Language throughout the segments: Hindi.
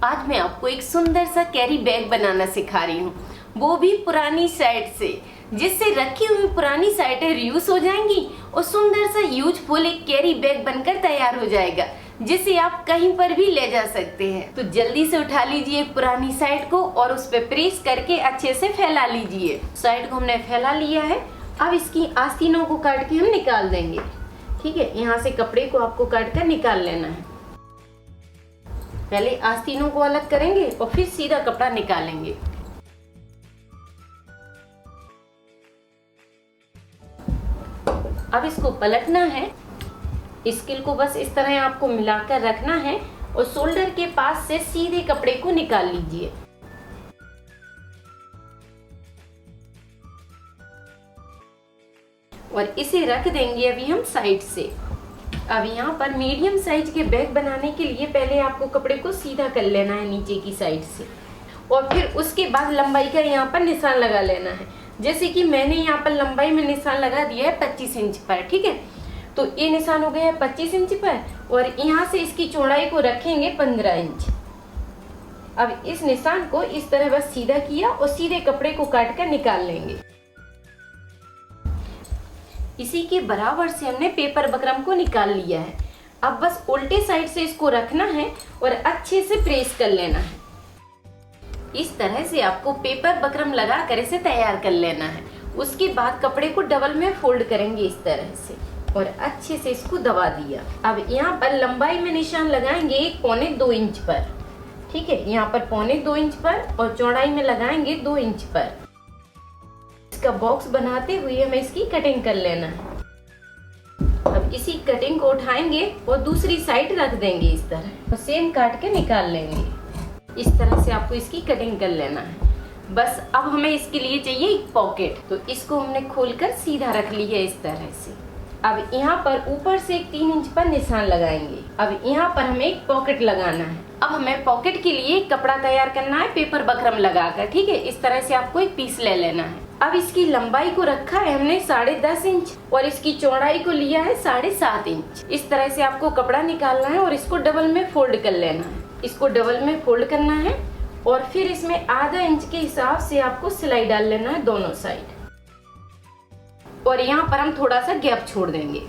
आज मैं आपको एक सुंदर सा कैरी बैग बनाना सिखा रही हूँ, वो भी पुरानी साइड से, जिससे रखी हुई पुरानी साइटें रीयूज हो जाएंगी और सुंदर सा यूजफुल एक कैरी बैग बनकर तैयार हो जाएगा, जिसे आप कहीं पर भी ले जा सकते हैं। तो जल्दी से उठा लीजिए एक पुरानी साइड को और उस पर प्रेस करके अच्छे से फैला लीजिए। साइड को हमने फैला लिया है। अब इसकी आस्तीनों को काट के हम निकाल देंगे। ठीक है, यहाँ से कपड़े को आपको काट कर निकाल लेना है। पहले आस्तीनों को अलग करेंगे और फिर सीधा कपड़ा निकालेंगे। अब इसको पलटना है। स्किल को बस इस तरह आपको मिलाकर रखना है और शोल्डर के पास से सीधे कपड़े को निकाल लीजिए। और इसे रख देंगे अभी हम साइड से। अब यहाँ पर मीडियम साइज के बैग बनाने के लिए पहले आपको कपड़े को सीधा कर लेना है नीचे की साइड से, और फिर उसके बाद लंबाई का यहाँ पर निशान लगा लेना है। जैसे कि मैंने यहाँ पर लंबाई में निशान लगा दिया है 25 इंच पर। ठीक है, तो ये निशान हो गया है 25 इंच पर और यहाँ से इसकी चौड़ाई को रखेंगे 15 इंच। अब इस निशान को इस तरह बस सीधा किया और सीधे कपड़े को काट कर निकाल लेंगे। इसी के बराबर से हमने पेपर बकरम को निकाल लिया है। अब बस उल्टे साइड से इसको रखना है और अच्छे से प्रेस कर लेना है। इस तरह से आपको पेपर बकरम लगा कर इसे तैयार कर लेना है। उसके बाद कपड़े को डबल में फोल्ड करेंगे इस तरह से और अच्छे से इसको दबा दिया। अब यहाँ पर लंबाई में निशान लगाएंगे 1.25 इंच पर। ठीक है, यहाँ पर 1.25 इंच पर और चौड़ाई में लगाएंगे 2 इंच पर। इसका बॉक्स बनाते हुए हमें इसकी कटिंग कर लेना है। अब इसी कटिंग को उठाएंगे और दूसरी साइड रख देंगे इस तरह और सेम काट के निकाल लेंगे। इस तरह से आपको इसकी कटिंग कर लेना है। बस अब हमें इसके लिए चाहिए एक पॉकेट, तो इसको हमने खोलकर सीधा रख लिया इस तरह से। अब यहाँ पर ऊपर से एक 3 इंच पर निशान लगाएंगे। अब यहाँ पर हमें एक पॉकेट लगाना है। अब हमें पॉकेट के लिए कपड़ा तैयार करना है पेपर बकरम लगाकर। ठीक है, इस तरह से आपको एक पीस ले लेना है। अब इसकी लंबाई को रखा है हमने 10.5 इंच और इसकी चौड़ाई को लिया है 7.5 इंच। इस तरह से आपको कपड़ा निकालना है और इसको डबल में फोल्ड कर लेना है। इसको डबल में फोल्ड करना है और फिर इसमें आधा इंच के हिसाब से आपको सिलाई डाल लेना है दोनों साइड। और यहाँ पर हम थोड़ा सा गैप छोड़ देंगे।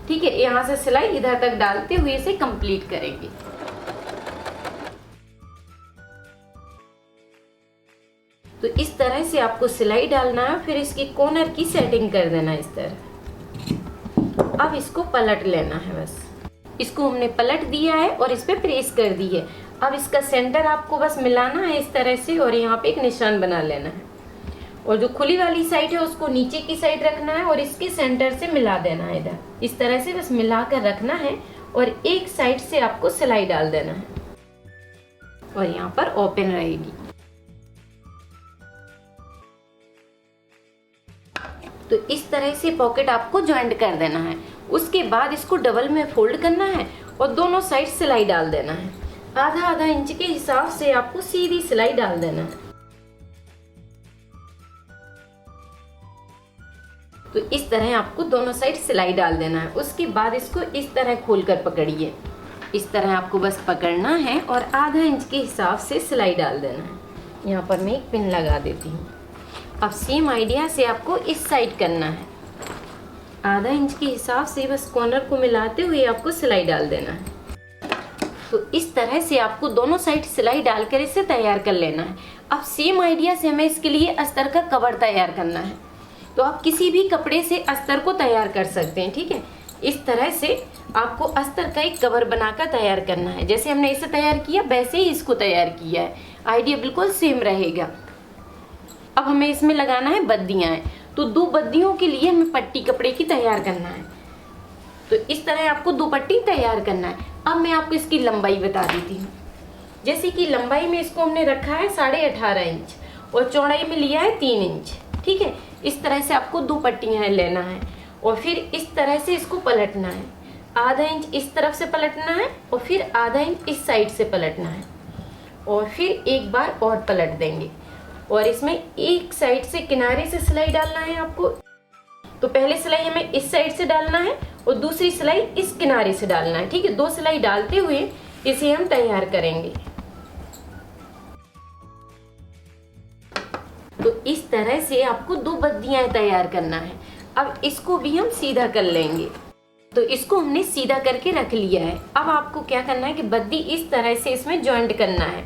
ठीक है, यहाँ से सिलाई इधर तक डालते हुए इसे कंप्लीट करेंगे। तो इस तरह से आपको सिलाई डालना है, फिर इसकी कॉर्नर की सेटिंग कर देना है इस तरह। अब इसको पलट लेना है। बस इसको हमने पलट दिया है और इस पे प्रेस कर दी है। अब इसका सेंटर आपको बस मिलाना है इस तरह से और यहाँ पे एक निशान बना लेना है और जो खुली वाली साइड है उसको नीचे की साइड रखना है और इसके सेंटर से मिला देना है। इधर इस तरह से बस मिला कर रखना है और एक साइड से आपको सिलाई डाल देना है और यहाँ पर ओपन रहेगी। तो इस तरह से पॉकेट आपको ज्वाइंट कर देना है। उसके बाद इसको डबल में फोल्ड करना है और दोनों साइड सिलाई डाल देना है। आधा आधा इंच के हिसाब से आपको सीधी सिलाई डाल देना है। तो इस तरह आपको दोनों साइड सिलाई डाल देना है। उसके बाद इसको इस तरह खोलकर पकड़िए। इस तरह आपको बस पकड़ना है और आधा इंच के हिसाब से सिलाई डाल देना है। यहाँ पर मैं एक पिन लगा देती हूँ। अब सेम आइडिया से आपको इस साइड करना है। आधा इंच के हिसाब से बस कॉर्नर को मिलाते हुए आपको सिलाई डाल देना है। तो इस तरह से आपको दोनों साइड सिलाई डालकर इसे तैयार कर लेना है। अब सेम आइडिया से हमें इसके लिए अस्तर का कवर तैयार करना है। तो आप किसी भी कपड़े से अस्तर को तैयार कर सकते हैं। ठीक है, इस तरह से आपको अस्तर का एक कवर बनाकर तैयार करना है। जैसे हमने इसे तैयार किया वैसे ही इसको तैयार किया है। आइडिया बिल्कुल सेम रहेगा। अब हमें इसमें लगाना है बद्दियाँ। तो 2 बद्दियों के लिए हमें पट्टी कपड़े की तैयार करना है। तो इस तरह आपको 2 पट्टी तैयार करना है। अब मैं आपको इसकी लंबाई बता देती हूँ। जैसे कि लंबाई में इसको हमने रखा है 18.5 इंच और चौड़ाई में लिया है 3 इंच। ठीक है, इस तरह से आपको 2 पट्टियाँ लेना है और फिर इस तरह से इसको पलटना है। आधा इंच इस तरफ से पलटना है और फिर आधा इंच इस साइड से पलटना है और फिर एक बार और पलट देंगे और इसमें एक साइड से किनारे से सिलाई डालना है आपको। तो पहले सिलाई हमें इस साइड से डालना है और दूसरी सिलाई इस किनारे से डालना है। ठीक है, 2 सिलाई डालते हुए इसे हम तैयार करेंगे। तरह से आपको 2 बद्दियां तैयार करना है। अब इसको भी हम सीधा कर लेंगे। तो इसको हमने सीधा करके रख लिया है। अब आपको क्या करना है कि बद्दी इस तरह से इसमें जॉइंट करना है।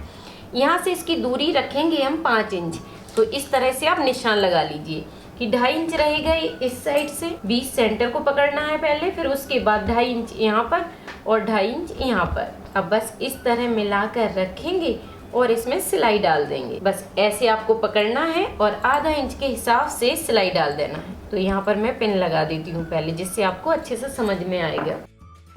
यहाँ से इसकी दूरी रखेंगे हम 5 इंच। तो इस तरह से आप निशान लगा लीजिए कि 2.5 इंच रहेगा इस साइड से। 20 सेंटर को पकड़ना है पहले, फिर उसके बाद 2.5 इंच यहाँ पर और 2.5 इंच यहाँ पर। अब बस इस तरह मिलाकर रखेंगे और इसमें सिलाई डाल देंगे। बस ऐसे आपको पकड़ना है और आधा इंच के हिसाब से सिलाई डाल देना है। तो यहाँ पर मैं पिन लगा देती हूँ पहले, जिससे आपको अच्छे से समझ में आएगा।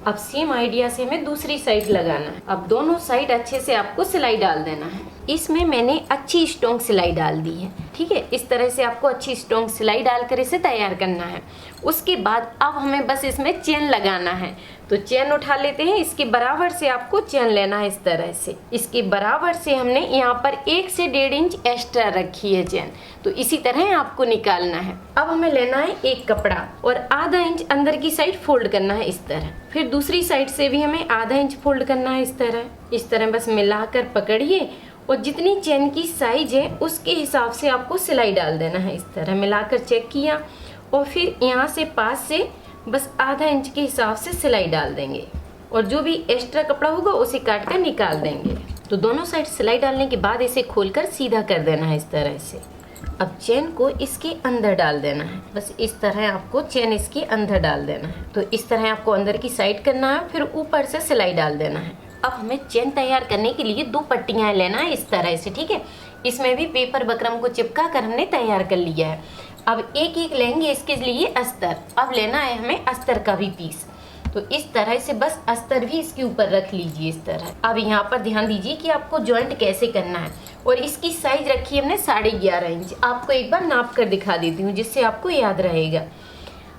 अब सेम आइडिया से हमें दूसरी साइड लगाना है। अब दोनों साइड अच्छे से आपको सिलाई डाल देना है। इसमें मैंने अच्छी स्ट्रॉन्ग सिलाई डाल दी है, ठीक है। इस तरह से आपको अच्छी स्ट्रॉन्ग सिलाई डालकर इसे तैयार करना है। उसके बाद अब हमें बस इसमें चेन लगाना है। तो चेन उठा लेते हैं, इसके बराबर से आपको चेन लेना है। इस तरह से इसके बराबर से हमने यहाँ पर 1 से 1.5 इंच एक्स्ट्रा रखी है चेन। तो इसी तरह आपको निकालना है। अब हमें लेना है एक कपड़ा और आधा इंच अंदर की साइड फोल्ड करना है इस तरह। फिर दूसरी साइड से भी हमें आधा इंच फोल्ड करना है इस तरह। इस तरह बस मिलाकर पकड़िए और जितनी चेन की साइज है उसके हिसाब से आपको सिलाई डाल देना है। इस तरह मिलाकर चेक किया और फिर यहाँ से पास से बस आधा इंच के हिसाब से सिलाई डाल देंगे और जो भी एक्स्ट्रा कपड़ा होगा उसे काट कर निकाल देंगे। तो दोनों साइड सिलाई डालने के बाद इसे खोलकर सीधा कर देना है इस तरह से। अब चेन को इसके अंदर डाल देना है। बस इस तरह आपको चेन इसके अंदर डाल देना है। तो इस तरह आपको अंदर की साइड करना है, फिर ऊपर से सिलाई डाल देना है। अब हमें चेन तैयार करने के लिए 2 पट्टियाँ लेना है इस तरह से, ठीक है। इसमें भी पेपर बकरम को चिपका कर हमने तैयार कर लिया है। अब एक एक लेंगे इसके लिए अस्तर। अब लेना है हमें अस्तर का भी पीस। तो इस तरह से बस अस्तर भी इसके ऊपर रख लीजिए इस तरह। अब यहाँ पर ध्यान दीजिए कि आपको जॉइंट कैसे करना है। और इसकी साइज रखी है हमने 11.5 इंच। आपको एक बार नाप कर दिखा देती हूँ जिससे आपको याद रहेगा।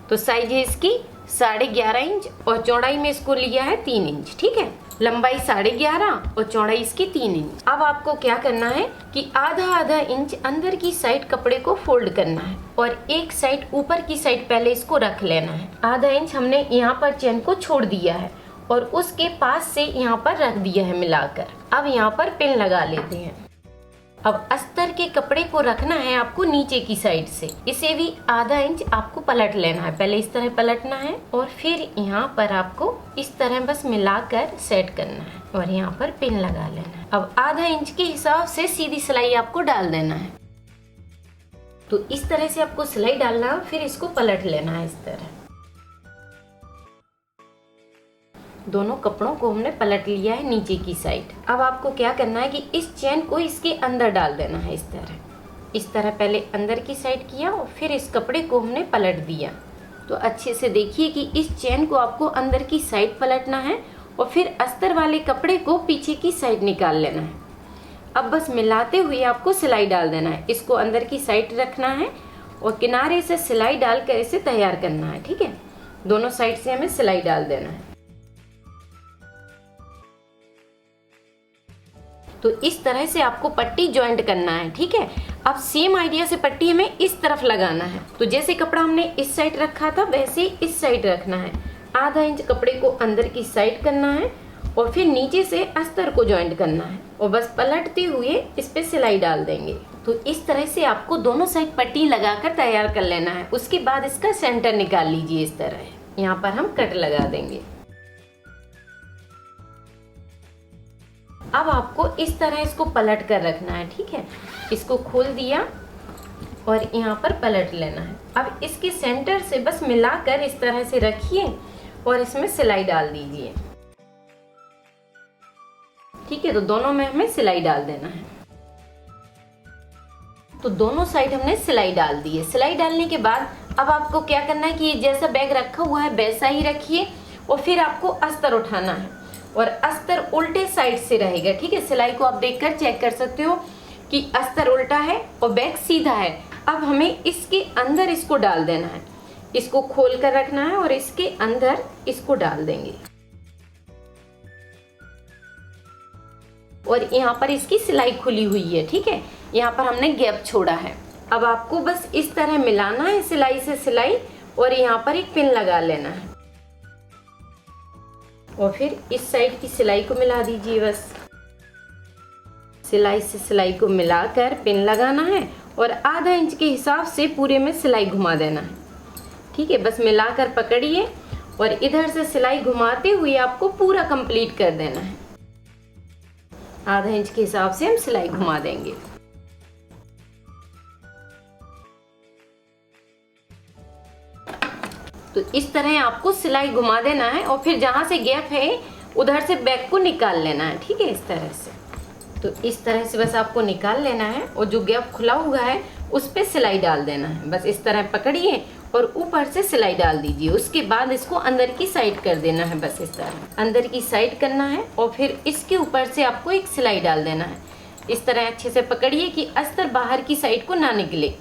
तो साइज है इसकी 11.5 इंच और चौड़ाई में इसको लिया है 3 इंच, ठीक है। लंबाई 11.5 और चौड़ाई इसकी 3 इंच। अब आपको क्या करना है कि आधा इंच अंदर की साइड कपड़े को फोल्ड करना है और एक साइड ऊपर की साइड पहले इसको रख लेना है। आधा इंच हमने यहाँ पर चेन को छोड़ दिया है और उसके पास से यहाँ पर रख दिया है मिलाकर। अब यहाँ पर पिन लगा लेते हैं। अब अस्तर के कपड़े को रखना है आपको नीचे की साइड से। इसे भी आधा इंच आपको पलट लेना है। पहले इस तरह पलटना है और फिर यहाँ पर आपको इस तरह बस मिलाकर सेट करना है और यहाँ पर पिन लगा लेना है। अब आधा इंच के हिसाब से सीधी सिलाई आपको डाल देना है। तो इस तरह से आपको सिलाई डालना है, फिर इसको पलट लेना है इस तरह। दोनों कपड़ों को हमने पलट लिया है नीचे की साइड। अब आपको क्या करना है कि इस चेन को इसके अंदर डाल देना है इस तरह। इस तरह पहले अंदर की साइड किया और फिर इस कपड़े को हमने पलट दिया। तो अच्छे से देखिए कि इस चेन को आपको अंदर की साइड पलटना है और फिर अस्तर वाले कपड़े को पीछे की साइड निकाल लेना है। अब बस मिलाते हुए आपको सिलाई डाल देना है। इसको अंदर की साइड रखना है और किनारे से सिलाई डालकर इसे तैयार करना है, ठीक है। दोनों साइड से हमें सिलाई डाल देना है। तो इस तरह से आपको पट्टी ज्वाइंट करना है, ठीक है। अब सेम आइडिया से पट्टी हमें इस तरफ लगाना है। तो जैसे कपड़ा हमने इस साइड रखा था वैसे ही इस साइड रखना है। आधा इंच कपड़े को अंदर की साइड करना है और फिर नीचे से अस्तर को ज्वाइंट करना है और बस पलटते हुए इस पे सिलाई डाल देंगे। तो इस तरह से आपको दोनों साइड पट्टी लगाकर तैयार कर लेना है। उसके बाद इसका सेंटर निकाल लीजिए इस तरह। यहाँ पर हम कट लगा देंगे। अब आपको इस तरह इसको पलट कर रखना है, ठीक है। इसको खोल दिया और यहाँ पर पलट लेना है। अब इसके सेंटर से बस मिलाकर इस तरह से रखिए और इसमें सिलाई डाल दीजिए, ठीक है। तो दोनों में हमें सिलाई डाल देना है। तो दोनों साइड हमने सिलाई डाल दी है। सिलाई डालने के बाद अब आपको क्या करना है कि जैसा बैग रखा हुआ है वैसा ही रखिए और फिर आपको अस्तर उठाना है और अस्तर उल्टे साइड से रहेगा, ठीक है। सिलाई को आप देखकर चेक कर सकते हो कि अस्तर उल्टा है और बैग सीधा है। अब हमें इसके अंदर इसको डाल देना है। इसको खोल कर रखना है और इसके अंदर इसको डाल देंगे और यहाँ पर इसकी सिलाई खुली हुई है, ठीक है। यहाँ पर हमने गैप छोड़ा है। अब आपको बस इस तरह मिलाना है सिलाई से सिलाई और यहाँ पर एक पिन लगा लेना है और फिर इस साइड की सिलाई को मिला दीजिए। बस सिलाई से सिलाई को मिलाकर पिन लगाना है और आधा इंच के हिसाब से पूरे में सिलाई घुमा देना है। ठीक है, बस मिलाकर पकड़िए और इधर से सिलाई घुमाते हुए आपको पूरा कंप्लीट कर देना है। आधा इंच के हिसाब से हम सिलाई घुमा देंगे। तो इस तरह आपको सिलाई घुमा देना है और फिर जहां से गैप है उधर से बैक को निकाल लेना है। ठीक है, इस तरह से। तो इस तरह से बस आपको निकाल लेना है और जो गैप खुला हुआ है उस पे सिलाई डाल देना है। बस इस तरह पकड़िए और ऊपर से सिलाई डाल दीजिए। उसके बाद इसको अंदर की साइड कर देना है। बस इस तरह अंदर की साइड करना है और फिर इसके ऊपर से आपको एक सिलाई डाल देना है। इस तरह अच्छे से पकड़िए कि अस्तर बाहर की साइड को ना निकले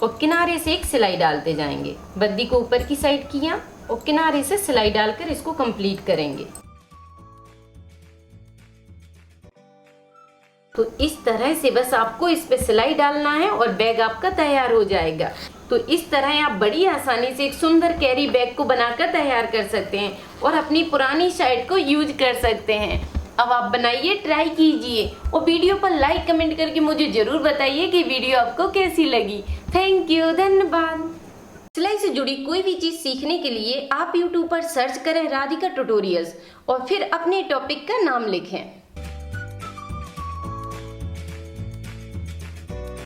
और किनारे से एक सिलाई डालते जाएंगे। बद्दी को ऊपर की साइड किया और किनारे से सिलाई डालकर इसको कंप्लीट करेंगे। तो इस तरह से बस आपको इस पे सिलाई डालना है और बैग आपका तैयार हो जाएगा। तो इस तरह आप बड़ी आसानी से एक सुंदर कैरी बैग को बनाकर तैयार कर सकते हैं और अपनी पुरानी शर्ट को यूज कर सकते हैं। अब आप बनाइए, ट्राई कीजिए और वीडियो पर लाइक कमेंट करके मुझे जरूर बताइए कि वीडियो आपको कैसी लगी। थैंक यू, धन्यवाद। सिलाई से जुड़ी कोई भी चीज सीखने के लिए आप YouTube पर सर्च करें राधिका ट्यूटोरियल्स और फिर अपने टॉपिक का नाम लिखें।